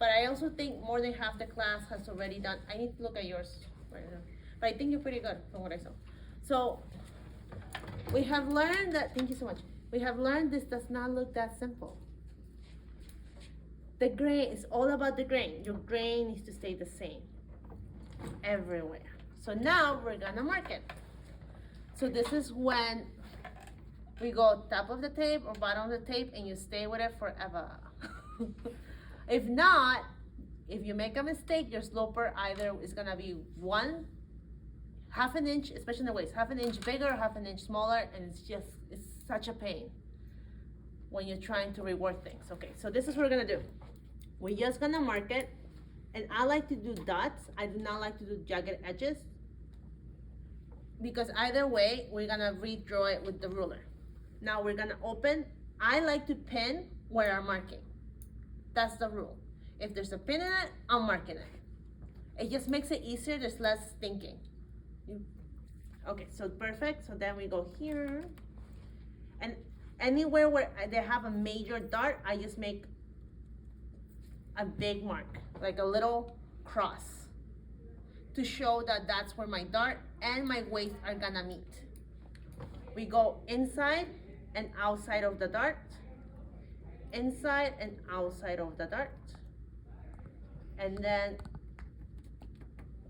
But I also think more than half the class has already done. I need to look at yours right now. But I think you're pretty good from what I saw. So we have learned that, thank you so much. We have learned this does not look that simple. The grain is all about the grain. Your grain needs to stay the same everywhere. So now we're gonna mark it. So this is when we go top of the tape or bottom of the tape and you stay with it forever. If not, if you make a mistake, your sloper either is gonna be half an inch, especially in the waist, half an inch bigger, half an inch smaller, and it's such a pain when you're trying to reward things. Okay, so this is what we're gonna do. We're just gonna mark it, and I like to do dots. I do not like to do jagged edges, because either way, we're gonna redraw it with the ruler. Now we're gonna open. I like to pin where I'm marking. That's the rule. If there's a pin in it, I'm marking it. It just makes it easier, there's less thinking. Okay, so perfect. So then we go here. And anywhere where they have a major dart, I just make a big mark, like a little cross, to show that that's where my dart and my waist are gonna meet. We go inside and outside of the dart, inside and outside of the dart, and then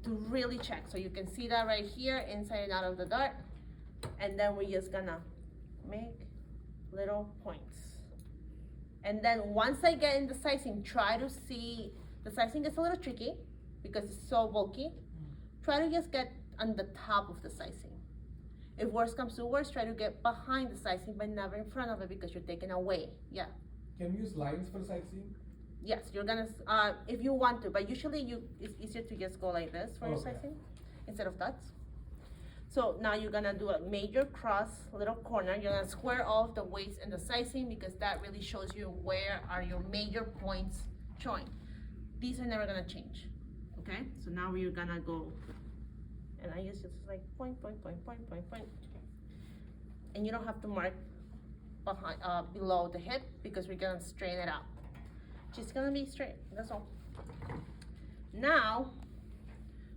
to really check. So you can see that right here, inside and out of the dart, and then we're just gonna make little points. And then once I get in the sizing, try to see, the sizing is a little tricky because it's so bulky. Try to just get on the top of the sizing. If worse comes to worse, try to get behind the sizing, but never in front of it because you're taking away. Yeah. Can we use lines for sightseeing? Yes, you're gonna, if you want to, but usually it's easier to just go like this for your sizing instead of dots. So now you're gonna do a major cross, little corner. You're gonna square off the waist and the sizing because that really shows you where are your major points showing. These are never gonna change, okay? So now we're gonna go, and I use just like point, point, point, point, point, point. And you don't have to mark behind, below the hip because we're gonna straighten it out. She's gonna be straight, that's all. Now,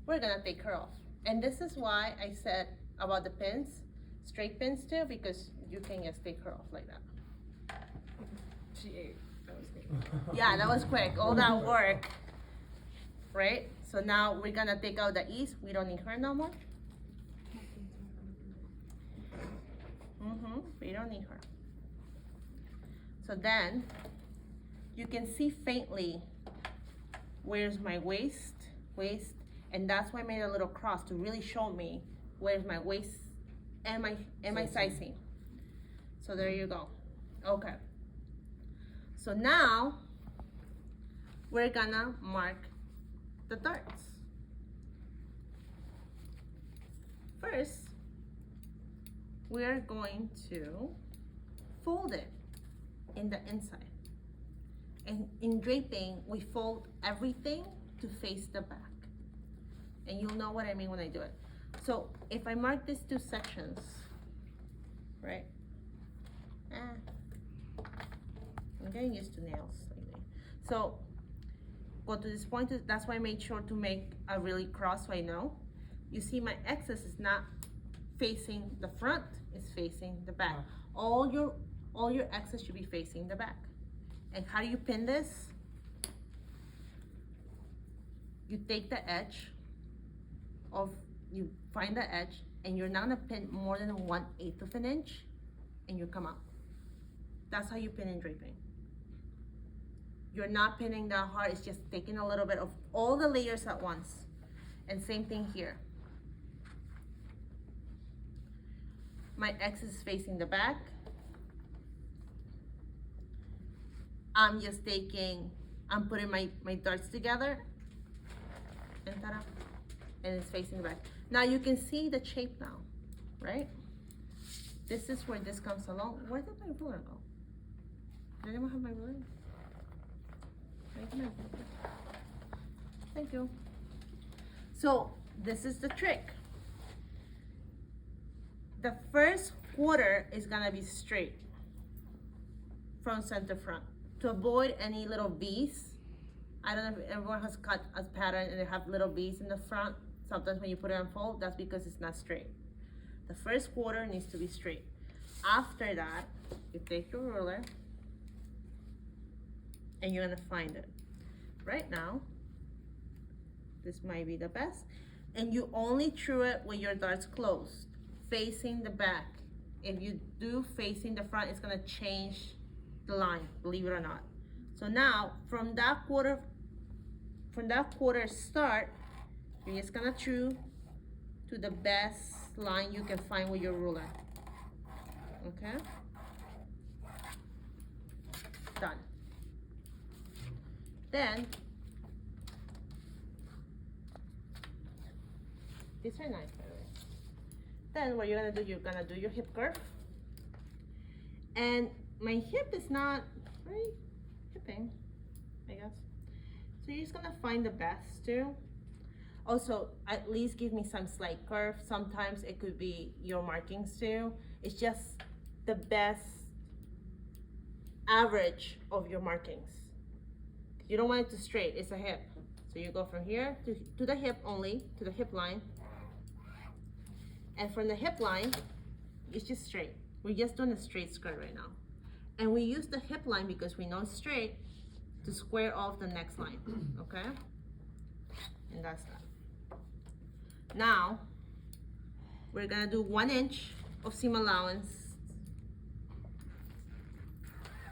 we're gonna take her off. And this is why I said about the pins, straight pins too, because you can just take her off like that. She ate. That was quick. Yeah, that was quick, all that work, right? So now we're gonna take out the E's, we don't need her no more. We don't need her. So then, you can see faintly where's my waist, and that's why I made a little cross to really show me where's my waist and my sizing. So there you go. Okay. So now we're gonna mark the darts. First, we're going to fold it in the inside. And in draping, we fold everything to face the back. And you'll know what I mean when I do it. So if I mark these two sections, right? I'm getting used to nails lately. So go to this point, that's why I made sure to make a really cross so I know. You see my excess is not facing the front, it's facing the back. All your excess should be facing the back. And how do you pin this? You take the edge you find the edge, and you're not gonna pin more than 1/8 of an inch, and you come out. That's how you pin in draping. You're not pinning that hard, it's just taking a little bit of all the layers at once. And same thing here. My X is facing the back. I'm putting my darts together, and ta-da, and it's facing the back. Now you can see the shape now, right? This is where this comes along. Where did my ruler go? Did anyone have my ruler? Thank you. So this is the trick. The first quarter is gonna be straight from center front to avoid any little V's I don't know if everyone has cut a pattern and they have little V's in the front. Sometimes when you put it on fold, that's because it's not straight. The first quarter needs to be straight. After that, you take your ruler and you're gonna find it. Right now, this might be the best. And you only true it with your darts closed, facing the back. If you do facing the front, it's gonna change the line, believe it or not. So now, from that quarter start, you're just gonna true to the best line you can find with your ruler. Okay? Done. Then, these are nice, by the way. Then what you're gonna do your hip curve. And my hip is not very hipping, I guess. So you're just gonna find the best too. Also, at least give me some slight curve. Sometimes it could be your markings too. It's just the best average of your markings. You don't want it to straight, it's a hip. So you go from here to the hip only, to the hip line. And from the hip line, it's just straight. We're just doing a straight skirt right now. And we use the hip line because we know it's straight to square off the next line, okay? And that's that. Now, we're gonna do 1 inch of seam allowance.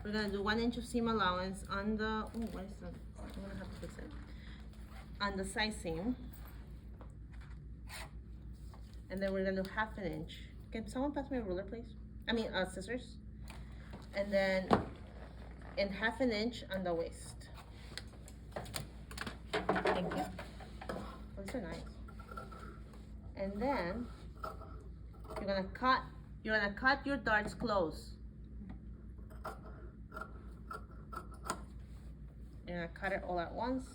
We're gonna do 1 inch of seam allowance on the, oh, what is that? I'm gonna have to fix it. On the side seam. And then we're gonna do 1/2 inch. Can someone pass me a ruler, please? I mean, scissors. And then, in 1/2 inch on the waist. Thank you. Oh, these are nice. And then, you're gonna cut your darts close. You're gonna cut it all at once.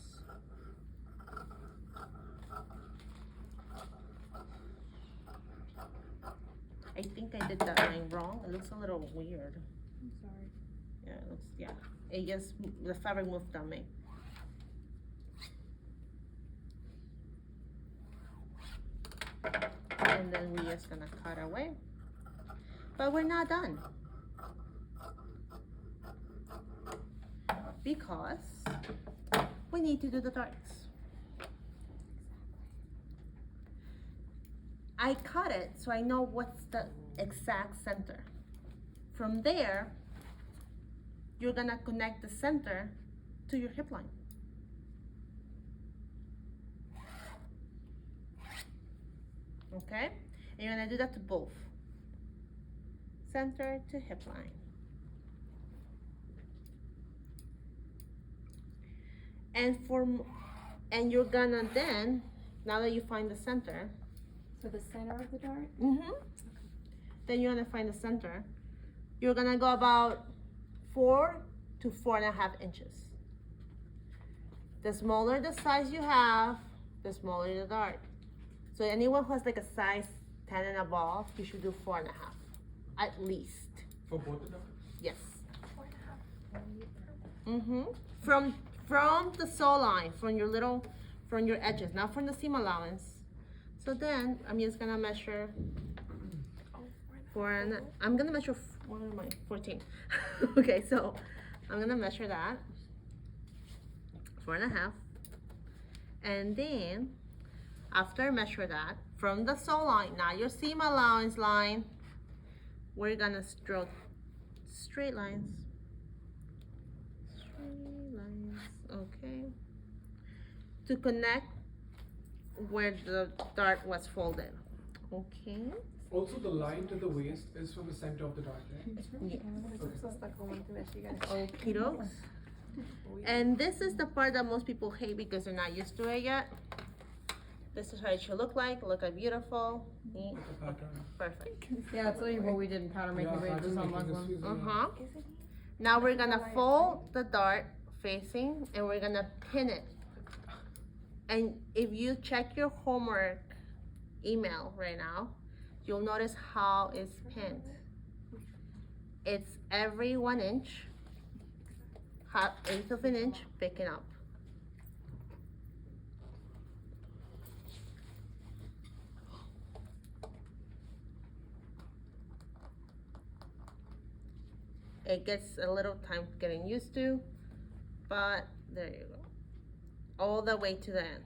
I think I did that line wrong. It looks a little weird. I'm sorry. Yeah, it looks, yeah. It just, the fabric moved on me. And then we're just gonna cut away. But we're not done. Because we need to do the darts. I cut it so I know what's the exact center. From there, you're gonna connect the center to your hip line. Okay? And you're gonna do that to both. Center to hip line. And you're gonna then, now that you find the center, So the center of the dart? then you're gonna find the center. You're gonna go about 4 to 4.5 inches. The smaller the size you have, the smaller the dart. So anyone who has like a size 10 and above, you should do 4.5, at least. For both of them? Yes. From the sew line, from your edges, not from the seam allowance. So then I'm just gonna measure I'm gonna measure, what am I, 14. Okay, so I'm gonna measure that, 4.5. And then, after I measure that, from the sew line, not your seam allowance line, we're gonna stroke straight lines. Straight lines, okay. To connect where the dart was folded, okay. Also, the line to the waist is from the center of the dart, right? Yes. Okay. Okie dokes. And this is the part that most people hate because they're not used to it yet. This is how it should look like beautiful, neat, With the pattern. perfect. Yeah, that's literally what we did in pattern making. Yeah, We did pattern this on making Muslim. is easy, yeah. Now we're gonna fold the dart facing and we're gonna pin it. And if you check your homework email right now, you'll notice how it's pinned. It's every 1 inch, 1/8 of an inch, picking up. It gets a little time getting used to, but there you go. All the way to the end.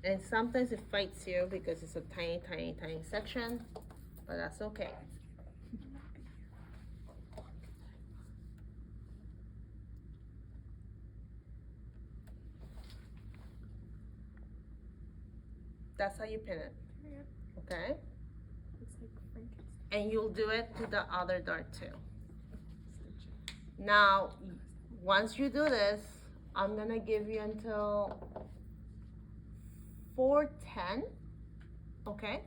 And sometimes it fights you because it's a tiny, tiny, tiny section, but that's okay. That's how you pin it, okay? And you'll do it to the other dart too. Now, once you do this, I'm gonna give you until 4:10, okay?